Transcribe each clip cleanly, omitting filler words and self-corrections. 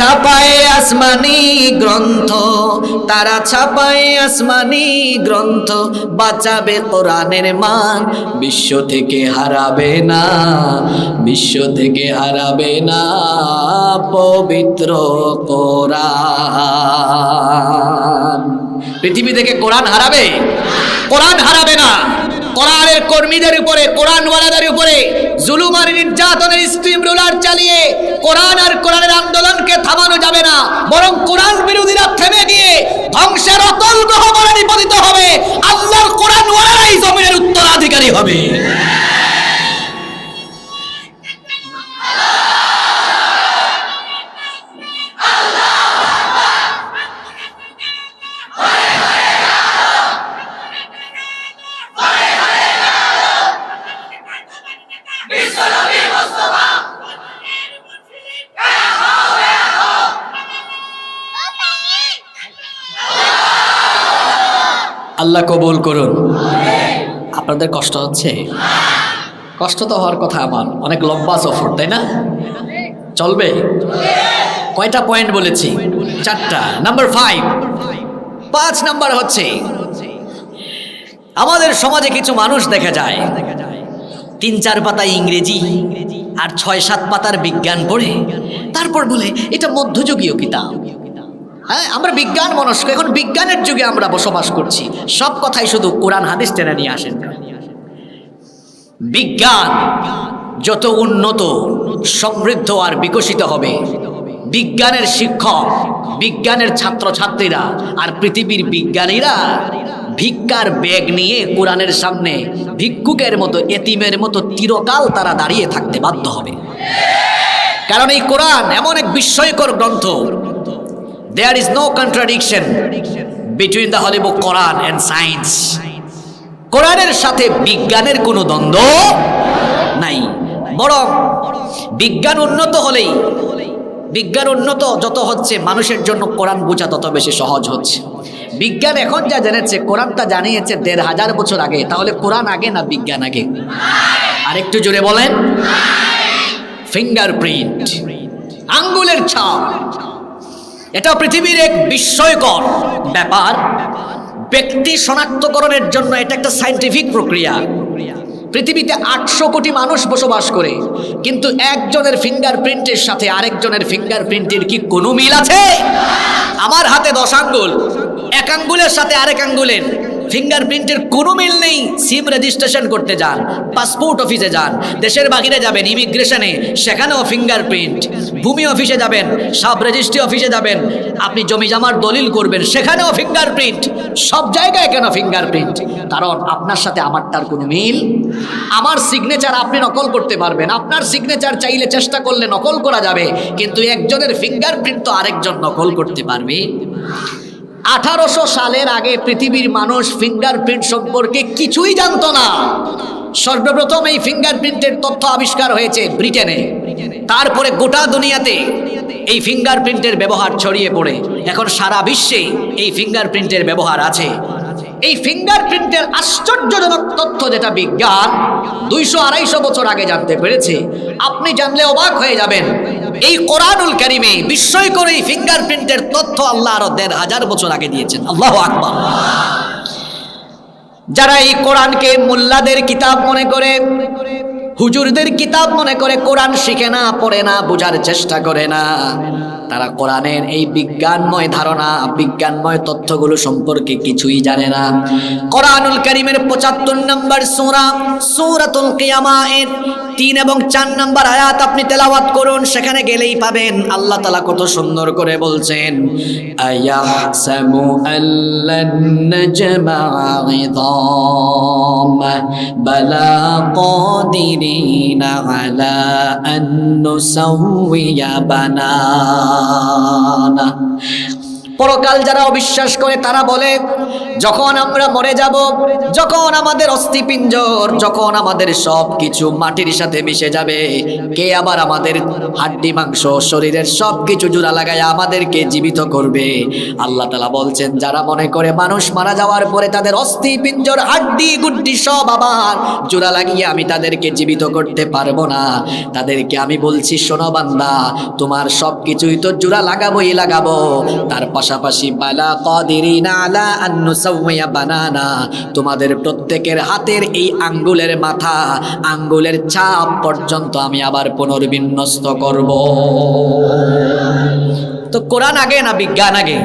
ছাপায় আসমানি গ্রন্থ, তারা ছাপায় আসমানি গ্রন্থ, বাঁচাবে কোরআনের মান, বিশ্ব থেকে হারাবে না, বিশ্ব থেকে হারাবে না পবিত্র কোরআন। পৃথিবী থেকে কোরআন হারাবে? কোরআন হারাবে না। কোরআনের কর্মীদের উপরে, কোরআনওয়ালাদের উপরে জুলুম আর নির্যাতনের স্টিম রোলার চালিয়ে কোরআন আর কোরআনের আন্দোলনকে থামানো যাবে না, বরং কোরআন বিরোধীরা থেমে গিয়ে ধ্বংসের অতল গহ্বরে নিপতিত হবে। আল্লাহর কোরআনওয়ালারাই জমিনের উত্তরাধিকারী হবে। আল্লাহ কবুল করুন। আপনাদের কষ্ট হচ্ছে? কষ্ট তো হওয়ার কথা, আমার অনেক লম্বা সফর, তাই না? চলবে? কয়টা পয়েন্ট বলেছি? 4টা। নাম্বার 5 নাম্বার হচ্ছে, আমাদের সমাজে কিছু মানুষ দেখা যায় 3-4 পাতা ইংরেজি আর 6-7 পাতার বিজ্ঞান পড়ে তারপর বলে এটা মধ্যযুগীয় কিতাব। হ্যাঁ, আমরা বিজ্ঞান মনস্ক, এখন বিজ্ঞানের যুগে আমরা বসবাস করছি। সব কথাই শুধু কোরআন হাদিস টেনে নিয়ে আসেন। বিজ্ঞান যত উন্নত, সমৃদ্ধ আর বিকশিত হবে, বিজ্ঞানের শিক্ষক, বিজ্ঞানের ছাত্রছাত্রীরা আর পৃথিবীর বিজ্ঞানীরা ভিক্ষার ব্যাগ নিয়ে কোরআনের সামনে ভিক্ষুকের মতো, এতিমের মতো চিরকাল তারা দাঁড়িয়ে থাকতে বাধ্য হবে। কারণ এই কোরআন এমন এক বিস্ময়কর গ্রন্থ। There is no contradiction between the Holy Book Quran and science. কোরআনের সাথে বিজ্ঞানের কোনো দ্বন্দ্ব নাই, বরং বিজ্ঞান উন্নত হলেই, বিজ্ঞান উন্নত যত হচ্ছে মানুষের জন্য কোরআন বোঝা তত বেশি সহজ হচ্ছে। বিজ্ঞান এখন যা জেনেছে, কোরআনটা জানিয়েছে 1500 বছর আগে, তাহলে কোরআন আগে না বিজ্ঞান আগে? আরেকটু জোরে বলেন। ফিঙ্গারপ্রিন্ট, আঙ্গুলের ছাপ, এটা পৃথিবীর এক বিস্ময়কর ব্যাপার। ব্যক্তি শনাক্তকরণের জন্য এটা একটা সায়েন্টিফিক প্রক্রিয়া। পৃথিবীতে 800 কোটি মানুষ বসবাস করে, কিন্তু একজনের ফিঙ্গারপ্রিন্টের সাথে আরেকজনের ফিঙ্গারপ্রিন্টের কি কোনো মিল আছে? আমার হাতে 10 আঙ্গুল, এক আঙ্গুলের সাথে আরেক আঙ্গুলের ফিঙ্গারপ্রিন্টের কোনো মিল নেই। সিম রেজিস্ট্রেশন করতে যান, পাসপোর্ট অফিসে যান, দেশের বাহিরে যাবেন ইমিগ্রেশনে, সেখানেও ফিঙ্গারপ্রিন্ট। ভূমি অফিসে যাবেন, সাব রেজিস্ট্রি অফিসে যাবেন, আপনি জমি জমার দলিল করবেন, সেখানেও ফিঙ্গারপ্রিন্ট। সব জায়গায় কেন ফিঙ্গারপ্রিন্ট? কারণ আপনার সাথে আমারটার কোনো মিল। আমার সিগনেচার আপনি নকল করতে পারবেন, আপনার সিগনেচার চাইলে চেষ্টা করলে নকল করা যাবে, কিন্তু একজনের ফিঙ্গারপ্রিন্ট তো আরেকজন নকল করতে পারবে? 1800 সালের আগে পৃথিবীর মানুষ ফিঙ্গারপ্রিন্ট সম্পর্কে কিছুই জানতো না। সর্বপ্রথম এই ফিঙ্গারপ্রিন্টের তথ্য আবিষ্কার হয়েছে ব্রিটেনে, তারপরে গোটা দুনিয়াতে এই ফিঙ্গারপ্রিন্টের ব্যবহার ছড়িয়ে পড়ে এখন সারা বিশ্বে এই ফিঙ্গারপ্রিন্টের ব্যবহার আছে। এই ফিঙ্গারপ্রিন্টের আশ্চর্যজনক তথ্য যেটা বিজ্ঞান 200-250 বছর আগে জানতে পেরেছে, আপনি জানলে অবাক হয়ে যাবেন। এই কোরআনুল কারীমে বিস্ময়কর এই ফিঙ্গারপ্রিন্টের তথ্য আল্লাহ আরো 1500 বছর আগে দিয়েছেন। আল্লাহু আকবার। যারা এই কোরআনকে মোল্লাদের কিতাব মনে করে, হুজুরদের কিতাব মনে করে কোরআন শিখে না, পড়ে না, বোঝার চেষ্টা করে না, তারা কোরআনের এই বিজ্ঞানময় ধারণা, বিজ্ঞানময় তথ্যগুলো সম্পর্কে কিছুই জানে না। কোরআনুল কারীমের 75 নম্বর সূরা, সূরাতুল কিয়ামা এর 3 এবং 4 নম্বর আয়াত আপনি তেলাওয়াত করুন, সেখানে গেলেই পাবেন আল্লাহ তাআলা কত সুন্দর করে বলছেন, আয়াহসাবু আল্লান নাজমা'a 'idama বালা কাদিরিনা আলা আন নুসাউইয়া বানানা। পরকাল যারা অবিশ্বাস করে তারা বলে যখন আমরা মরে যাব, যখন আমাদের অস্থিপিঞ্জর, যখন আমাদের সব কিছু মাটির সাথে মিশে যাবে, কে আবার আমাদের হাড্ডি মাংস শরীরের সব কিছু জোড়া লাগায় আমাদেরকে জীবিত করবে? আল্লাহ তাআলা বলছেন যারা মনে করে মানুষ মারা যাওয়ার পরে তাদের অস্থিপিঞ্জর হাড্ডি গুড্ডি সব আবার জোড়া লাগিয়ে আমি তাদেরকে জীবিত করতে পারবো না, তাদেরকে আমি বলছি শোনো বান্দা, তোমার সব কিছুই তো জোড়া লাগাবোই লাগাবো, তার পাশাপাশি বালা কাদিরিনা আলা আন নুসাওয়িয়া বানানা, তোমাদের প্রত্যেকের হাতের এই আঙ্গুলের মাথা, আঙ্গুলের ছাপ পর্যন্ত আমি আবার পুনর্বিন্যস্ত করব। তো কোরআন আগে না বিজ্ঞান আগে?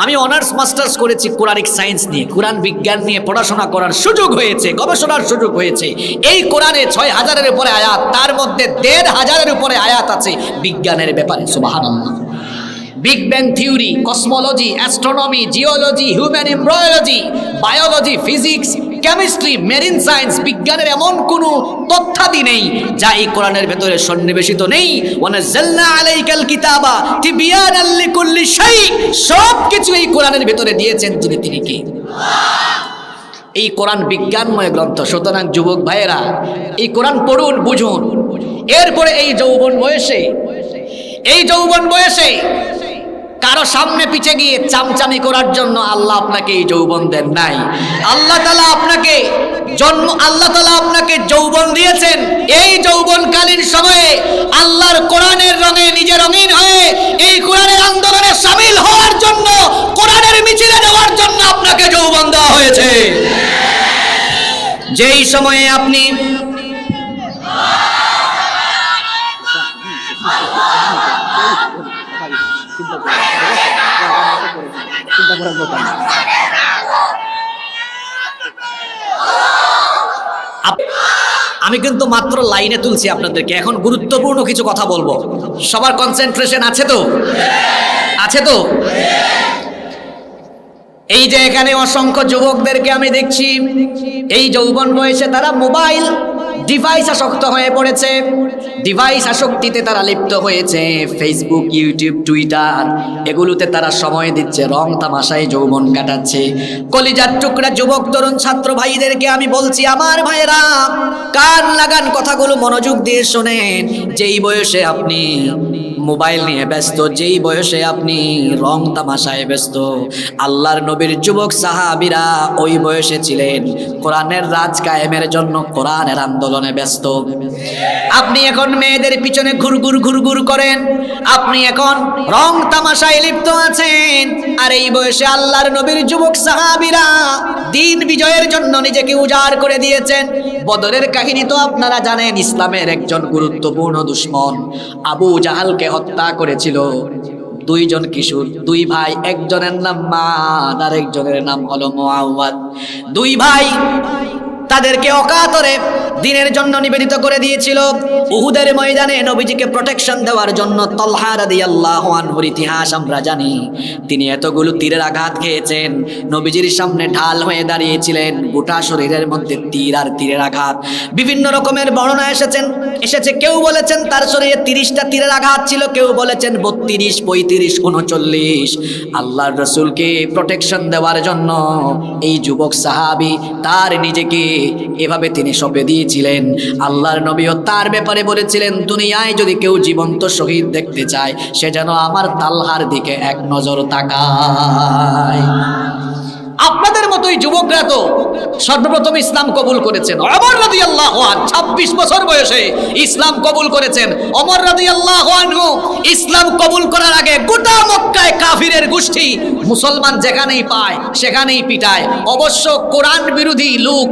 আমি অনার্স মাস্টার্স করেছি কোরআনিক সায়েন্স নিয়ে, কোরআন বিজ্ঞান নিয়ে পড়াশোনা করার সুযোগ হয়েছে, গবেষণার সুযোগ হয়েছে। এই কোরআনে ৬,০০০-এর উপরে আয়াত, তার মধ্যে ১,৫০০-এর উপরে আয়াত আছে বিজ্ঞানের ব্যাপারে। সুবহানাল্লাহ। Big bang theory, cosmology, astronomy, geology, human embryology, biology, physics, chemistry, marine science, বিজ্ঞানের এমন কোনো তথ্যাদি নেই যা এই কোরআনের ভেতরে সন্নিবেশিত নেই। ওয়ানাজ্জালনা আলাইকাল কিতাবা তিবিয়ানাল লিকুল্লি শাই, সব কিছু এই কোরআনের ভেতরে দিয়েছেন তিনি কে? এই কোরআন বিজ্ঞানময় গ্রন্থ। সুতরাং যুবক ভাইয়েরা, এই কোরআন পড়ুন, বুঝুন। এরপরে এই যৌবন বয়সে কারো সামনে পিছে গিয়ে চামচামি করার জন্য আল্লাহ আপনাকে এই যৌবন দেন নাই। আল্লাহ তাআলা আপনাকে যৌবন দিয়েছেন। এই যৌবনকালীন সময়ে আল্লাহর কোরআনের রঙে নিজে রঙিন হয়ে এই কোরআনের আন্দোলনে শামিল হওয়ার জন্য, কোরআনের মিছিলে যাওয়ার জন্য আপনাকে যৌবন দেওয়া হয়েছে। যেই সময়ে আপনি আমি কিন্তু মাত্র লাইনে তুলছি আপনাদেরকে, এখন গুরুত্বপূর্ণ কিছু কথা বলবো। সবার কনসেন্ট্রেশন আছে তো? এই যে এখানে অসংখ্য যুবকদেরকে আমি দেখছি, এই যৌবন বয়সে তারা মোবাইল ডিভাইস আসক্ত হয়ে পড়েছে, ডিভাইস আসক্তিতে তারা লিপ্ত হয়েছে। ফেসবুক, ইউটিউব, টুইটার এগুলোতে তারা সময় দিচ্ছে, রং তামাশায় যৌবন কাটাচ্ছে। কলিজার টুকরা যুবক তরুণ ছাত্র ভাইদেরকে আমি বলছি, আমার ভাইয়েরা কান লাগান, কথাগুলো মনোযোগ দিয়ে শোনেন। যেই বয়সে আপনি মোবাইল নিয়ে ব্যস্ত, যেই বয়সে আপনি রং তামাশায় ব্যস্ত, আল্লাহর নবীর যুবক সাহাবীরা ওই বয়সে ছিলেন কোরআনের রাজ কায়েমের জন্য, কোরআনের আন্দোলনে ব্যস্ত। আপনি এখন মেয়েদের পিছনে ঘুরঘুর করেন, আপনি এখন রং তামাশায় লিপ্ত আছেন। আর এই বয়সে আল্লাহর নবীর যুবক সাহাবীরা দিন বিজয়ের জন্য নিজেকে উজাড় করে দিয়েছেন। বদরের কাহিনী তো আপনারা জানেন। ইসলামের একজন গুরুত্বপূর্ণ দুশমন আবু জাহালকে হত্যা করেছিল দুইজন কিশোর, দুই ভাই। একজনের নাম মাদ আর একজনের নাম হলো মুআওয়াদ। দুই ভাই তাদেরকে অকাতরে দিনের জন্য নিবেদিত করে দিয়েছিল। উহুদের ময়দানে নবীজিকে প্রোটেকশন দেওয়ার জন্য তালহা রাদিয়াল্লাহু আনহুর ইতিহাস আমরা জানি। তিনি এতগুলো তীরের আঘাত খেয়েছেন, নবীজির সামনে ঢাল হয়ে দাঁড়িয়েছিলেন, গোটা শরীরের মধ্যে তীর আর তীরের আঘাত। বিভিন্ন রকমের বর্ণনা এসেছে। কেউ বলেছেন তার শরীরে 30টা তীরের আঘাত ছিল, কেউ বলেছেন 32, 35, 39। আল্লাহর রাসূলকে প্রোটেকশন দেওয়ার জন্য এই যুবক সাহাবী তার নিজেকে এভাবে তিনি সঁপে দিয়েছিলেন। আল্লাহর নবীও তার ব্যাপারে বলেছিলেন, দুনিয়ায় যদি কেউ জীবন্ত শহীদ দেখতে চায় সে যেন আমার তালহার দিকে এক নজর তাকায়। আপনাদের মতোই যুবকরা তো সর্বপ্রথম ইসলাম কবুল করেছেন। ওমর রাদিয়াল্লাহু আনহু 26 বছর বয়সে ইসলাম কবুল করেছেন। ওমর রাদিয়াল্লাহু আনহু ইসলাম কবুল করার আগে গোটা মক্কায় কাফিরের গোষ্ঠী মুসলমান যেখানেই পায় সেখানেই পিটায়। অবশ্য কোরআন বিরোধী লোক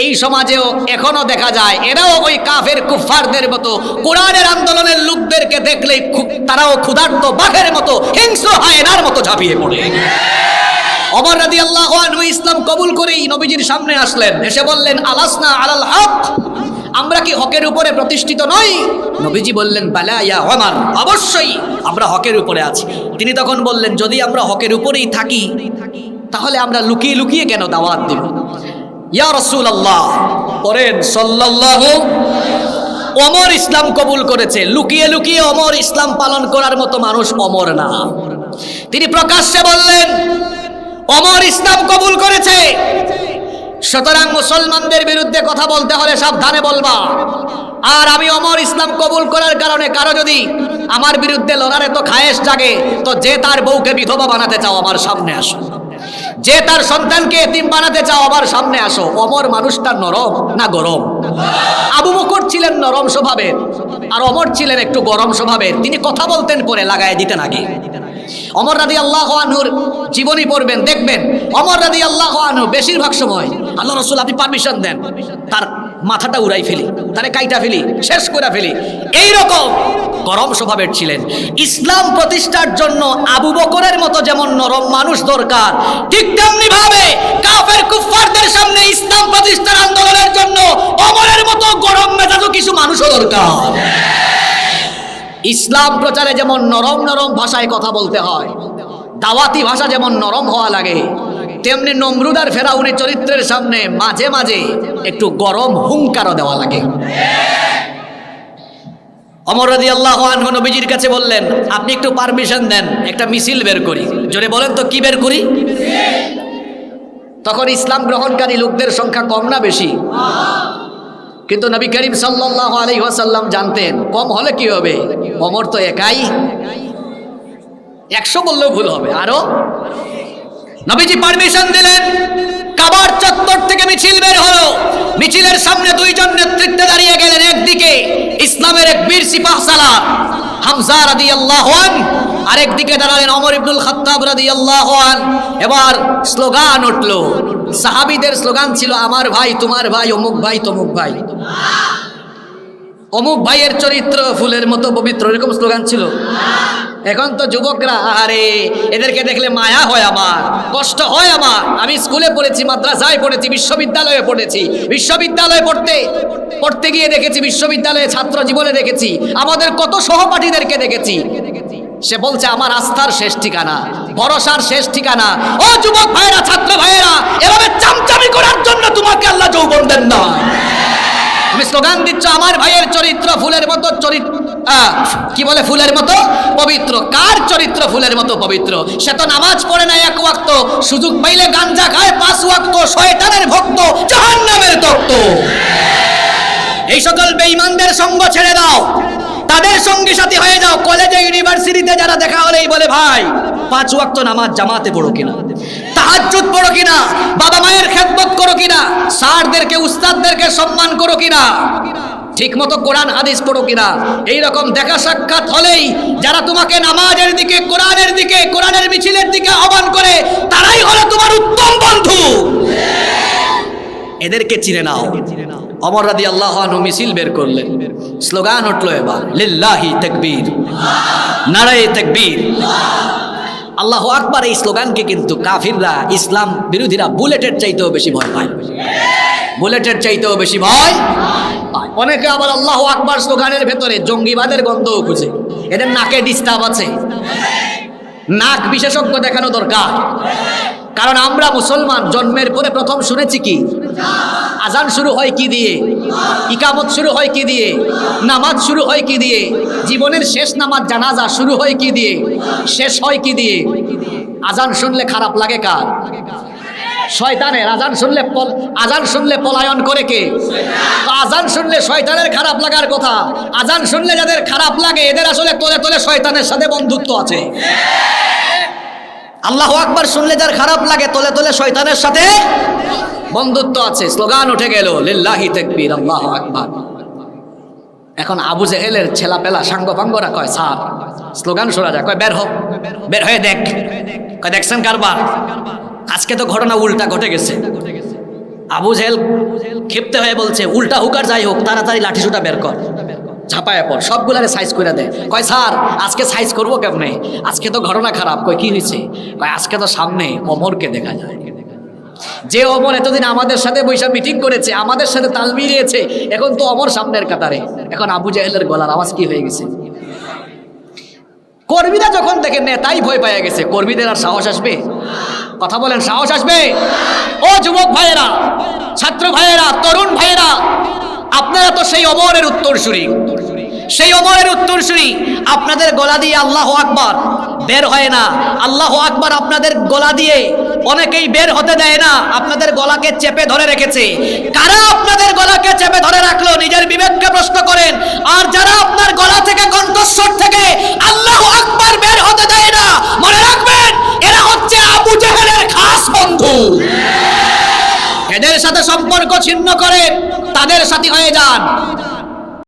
এই সমাজেও এখনো দেখা যায়। এরাও ওই কাফের কুফফারদের মতো কোরআনের আন্দোলনের লোকদেরকে দেখলেই তারাও ক্ষুধার্ত বাঘের মতো, হিংস্র হায়নার মতো ঝাঁপিয়ে পড়ে। ওমর রাদিয়াল্লাহু আনহু ইসলাম কবুল করেই নবীজির সামনে আসলেন, এসে বললেন, আলাসনা আলাল হক, আমরা কি হকের উপরে প্রতিষ্ঠিত নই? নবীজি বললেন, বালা ইয়া ওমর, অবশ্যই আমরা হকের উপরে আছি। তিনি তখন বললেন, যদি আমরা হকের উপরেই থাকি তাহলে আমরা লুকিয়ে লুকিয়ে কেন দাওয়াত দেব? ইয়া রাসূলুল্লাহ, পড়েন সাল্লাল্লাহু। ওমর ইসলাম কবুল করেছে, লুকিয়ে লুকিয়ে ওমর ইসলাম পালন করার মতো মানুষ ওমর না। তিনি প্রকাশ্যে বললেন, ওমর ইসলাম কবুল করেছে, সুতরাং মুসলমানদের বিরুদ্ধে কথা বলতে হলে সাবধানে বলবা। আর আমি ওমর ইসলাম কবুল করার কারণে কারো যদি আমার বিরুদ্ধে লড়ার এত খায়েশ জাগে, তো যে তার বউকে বিধবা বানাতে চাও আমার সামনে আসো, যে তার সন্তানকে এতিম বানাতে চাও আমার সামনে আসো। ওমর মানুষটা নরম না গরম? আবু বকর ছিলেন নরম স্বভাবের, আর ওমর ছিলেন একটু গরম স্বভাবের। তিনি কথা বলতেন পরে লাগায় দিতেন আগে। ওমর রাদিয়াল্লাহু আনহুর জীবনী পড়বেন, দেখবেন ওমর রাদিয়াল্লাহু আনহু বেশিরভাগ সময় আল্লাহ রাসূল আপনি পারমিশন দেন, তার মাথাটা উড়াই ফেলি, তারে কাইটা ফেলি, শেষ করে ফেলি, এইরকম গরম স্বভাবের ছিলেন। ইসলাম প্রতিষ্ঠার জন্য আবু বকরের মতো যেমন নরম মানুষ দরকার, ঠিক তেমনি ভাবে কাফের কুফফারদের সামনে ইসলাম প্রতিষ্ঠার আন্দোলনের জন্য ওমরের মতো গরম মেজাজও কিছু মানুষও দরকার। ইসলাম প্রচারে যেমন নরম নরম ভাষায় কথা বলতে হয়, দাওয়াতি ভাষা যেমন নরম হওয়া লাগে, তেমনি নমরুদ আর ফেরাউনের চরিত্রের সামনে মাঝে মাঝে একটু গরম হুঙ্কারও দেওয়া লাগে। ওমর রাদিয়াল্লাহু আনহু নবীজির কাছে বললেন, আপনি একটু পারমিশন দেন, একটা মিছিল বের করি। জোরে বলেন তো, কি বের করি? তখন ইসলাম গ্রহণকারী লোকদের সংখ্যা কম না বেশি? কিন্তু নবী করিম সাল্লাল্লাহু আলাইহি ওয়াসাল্লাম জানতেন কম হলে কি হবে, ওমর তো একাই, 100 বললেও ভুল হবে, আরো। নবীজি পারমিশন দিলেন, কাবার চত্বর থেকে মিছিল বের হলো। মিছিলের সামনে দুইজন নেতৃত্বে দাঁড়িয়ে গেলেন, একদিকে ইসলামের এক বীর সিপাহসালার হামজা রাদিয়াল্লাহু আনহু, আরেকদিকে দাঁড়ালেন ওমর ইবনুল খাত্তাব রাদিয়াল্লাহু আনহু। এবার স্লোগান উঠলো, সাহাবীদের স্লোগান ছিল আমার ভাই তোমার ভাই, অমুক ভাই তমুক ভাই, অমুক ভাইয়ের চরিত্র ফুলের মতো পবিত্র, এরকম স্লোগান ছিল। এখন তো যুবকরা, আরে এদেরকে দেখলে মায়া হয় আমার, কষ্ট হয় আমার। আমি স্কুলে পড়েছি, মাদ্রাসায় পড়েছি, বিশ্ববিদ্যালয়ে পড়েছি। বিশ্ববিদ্যালয়ে পড়তে গিয়ে দেখেছি, বিশ্ববিদ্যালয়ে ছাত্র জীবনে দেখেছি, আমাদের কত সহপাঠীদেরকে দেখেছি। সে বলছে আমার আস্থার শেষ ঠিকানা, ভরসার শেষ ঠিকানা। ও যুবক ভাইরা, ছাত্র ভাইরা, এভাবে চামচামি করার জন্য তোমাকে আল্লাহ যৌবন দেন না। তুমি স্লোগান দিচ্ছ আমার ভাইয়ের চরিত্র ফুলের মতো, কি বলে, ফুলের মতো পবিত্র। কার চরিত্র ফুলের মতো পবিত্র? সে তো নামাজ পড়ে না 1 ওয়াক্ত, সুযোগ পাইলে গাঞ্জা খায় 5 ওয়াক্ত, শয়তানের ভক্ত, জাহান্নামের তক্ত। এই সকল বেঈমানদের সঙ্গ ছেড়ে দাও, তাদের সঙ্গী সাথী হয়ে যাও। কলেজে ইউনিভার্সিটিতে যারা দেখা হলেই বলে ভাই 5 ওয়াক্ত নামাজ জামাতে পড়ো কিনা, তাহাজ্জুদ পড়ো কিনা, বাবা মায়ের খেদমত করো কিনা, স্যারদেরকে উস্তাদদেরকে সম্মান করো কিনা, ঠিক মতো কোরআন হাদিস পড়ো কিনা। এইরকম দেখা সাক্ষাৎ হলেই যারা তোমাকে নামাজের দিকে, কোরআনের দিকে, কোরআনের মিছিলের দিকে আহ্বান করে, তারাই হলো তোমার উত্তম বন্ধু। এদেরকে চিনে নাও। ওমর রাদিয়াল্লাহু আনহু মিছিল বের করলেন, স্লোগান উঠলো এবার লিল্লাহি তাকবীর, নারায়ে তাকবীর, আল্লাহু আকবার। এই স্লোগানকে কিন্তু কাফিররা, ইসলাম বিরোধীরা বুলেটের চাইতেও বেশি ভয় পায়, বুলেটের চাইতেও বেশি ভয় পায়। অনেকে আবার আল্লাহু আকবার স্লোগানের ভেতরে জঙ্গিবাদের গন্ধও খুঁজে। এদের নাকে ডিস্টার্ব আছে, নাক বিশেষজ্ঞ দেখানো দরকার। কারণ আমরা মুসলমান, জন্মের পরে প্রথম শুনেছি কি? আজান শুরু হয় কি দিয়ে? ইকামত শুরু হয় কি দিয়ে? নামাজ শুরু হয় কি দিয়ে? জীবনের শেষ নামাজ জানাজা শুরু হয় কি দিয়ে? শেষ হয় কি দিয়ে? আজান শুনলে খারাপ লাগে কার? শয়তানের। আজান শুনলে পলায়ন করে কে? আজান শুনলে শয়তানের খারাপ লাগার কথা। আজান শুনলে যাদের খারাপ লাগে এদের আসলে তলে তলে শয়তানের সাথে বন্ধুত্ব আছে। আল্লাহু আকবার শুনলে যার খারাপ লাগে তলে তলে শয়তানের সাথে বন্ধুত্ব আছে। স্লোগান উঠে গেল লিল্লাহি তাকবীর, আল্লাহু আকবার। এখন আবু জেহেলের ছেলাপেলা সাঙ্গপাঙ্গরা কয় স্যার স্লোগান শোনা যায়, কয় বের হ, বের হয়ে দেখ। কয় দেখছেন কারবার? আজকে তো ঘটনা উল্টা ঘটে গেছে। আবু জেহেল ক্ষিপ্ত হয়ে বলছে উল্টা হোক আর যাই হোক, তাড়াতাড়ি লাঠি সুটা বের কর, ঝাঁপায় পর, সবগুলারে সাইজ করে দেয়। কয় স্যার আজকে সাইজ করবো কেমনে? আজকে তো ঘটনা খারাপ। কয় কি হয়েছে? কয় আজকে তো সামনে ওমরকে দেখা যায়, যে ওমর এতদিন আমাদের সাথে বৈশা মিটিং করেছে, আমাদের সাথে তাল মিলিয়েছে, এখন তো ওমর সামনের কাতারে। এখন আবু জেহেলের গলার আওয়াজ কি হয়ে গেছে? কর্মীরা যখন দেখে নেতাই ভয় পাইয়া গেছে, কর্মীদের আর সাহস আসবে? কথা বলেন, সাহস আসবে? ও যুবক ভাইয়েরা, ছাত্র ভাইয়েরা, তরুণ ভাইয়েরা, আপনারা তো সেই ওমরের উত্তরসূরি, সেই ওমরের উত্তরসূরি। আপনাদের গলা দিয়ে আল্লাহু আকবার বের হয় না। আল্লাহু আকবার আপনাদের গলা দিয়ে অনেকেই বের হতে দেয় না, আপনাদের গলাকে চেপে ধরে রেখেছে। কারা আপনাদের গলাকে চেপে ধরে রাখলো? নিজের বিবেককে প্রশ্ন করেন। আর যারা আপনার গলা থেকে, কণ্ঠস্বর থেকে আল্লাহু আকবার বের হতে দেয় না, মনে রাখবেন এরা হচ্ছে আবু জেহেলের খাস বন্ধু। এদের সাথে সম্পর্ক ছিন্ন করে তাদের সাথী হয়ে যান।